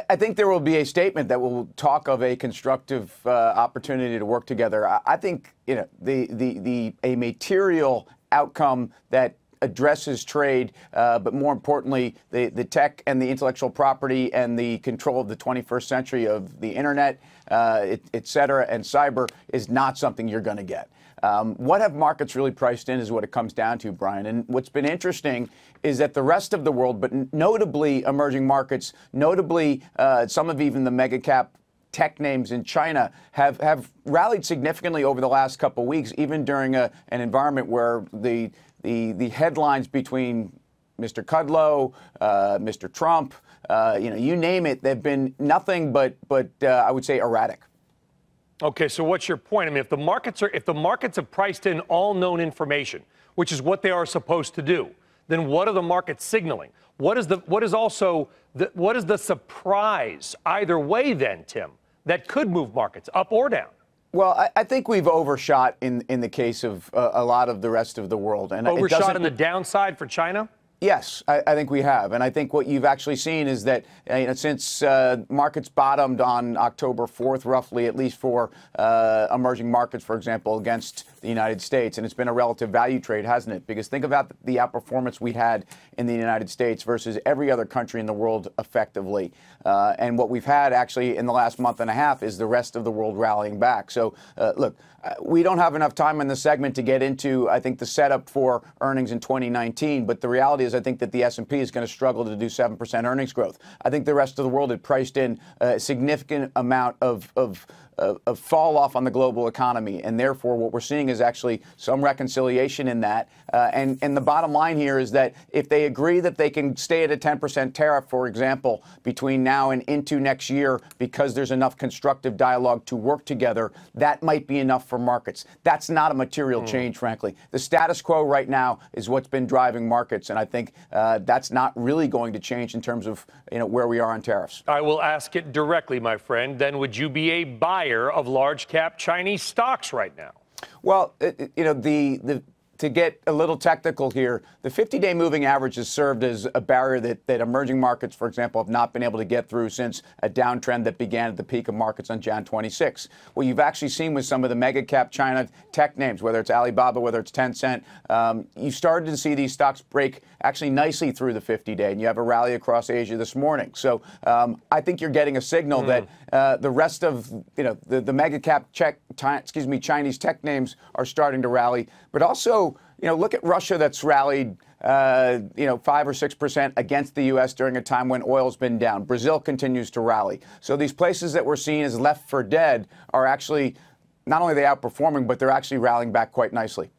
I think there will be a statement that will talk of a constructive opportunity to work together. I think a material outcome that addresses trade, but more importantly, the tech and the intellectual property and the control of the 21st century of the internet, et cetera, and cyber is not something you're going to get. What have markets really priced in is what it comes down to, Brian. And what's been interesting is that the rest of the world, but notably emerging markets, notably some of even the mega cap tech names in China have rallied significantly over the last couple of weeks, even during an environment where the headlines between Mr. Kudlow, Mr. Trump, you name it, they've been nothing but I would say erratic. Okay, so what's your point? I mean, if the markets have priced in all known information, which is what they are supposed to do, then what are the markets signaling? What is the surprise either way then, Tim, that could move markets up or down? Well, I think we've overshot in the case of a lot of the rest of the world. And overshot on the downside for China? Yes, I think we have. And I think what you've actually seen is that since markets bottomed on October 4th, roughly, at least for emerging markets, for example, against the United States, and it's been a relative value trade, hasn't it? Because think about the outperformance we had in the United States versus every other country in the world effectively. And what we've had actually in the last month and a half is the rest of the world rallying back. So, look, we don't have enough time in the segment to get into, I think, the setup for earnings in 2019. But the reality is I think that the S&P is going to struggle to do 7% earnings growth. I think the rest of the world had priced in a significant amount of fall off on the global economy. And therefore, what we're seeing is actually some reconciliation in that. And the bottom line here is that if they agree that they can stay at a 10% tariff, for example, between now and into next year, because there's enough constructive dialogue to work together, that might be enough for markets. That's not a material change, frankly. The status quo right now is what's been driving markets. And I think that's not really going to change in terms of where we are on tariffs. I will ask it directly, my friend. Then would you be a buyer of large cap Chinese stocks right now? Well, to get a little technical here, the 50-day moving average has served as a barrier that emerging markets, for example, have not been able to get through since a downtrend that began at the peak of markets on Jan 26. What you've actually seen with some of the mega cap China tech names, whether it's Alibaba, whether it's Tencent, you started to see these stocks break actually nicely through the 50-day, and you have a rally across Asia this morning. So I think you're getting a signal that the rest of the mega cap Chinese tech names are starting to rally, but also look at Russia that's rallied 5 or 6% against the U.S. during a time when oil's been down. Brazil continues to rally. So these places that we're seeing as left for dead are actually not only are they outperforming, but they're actually rallying back quite nicely.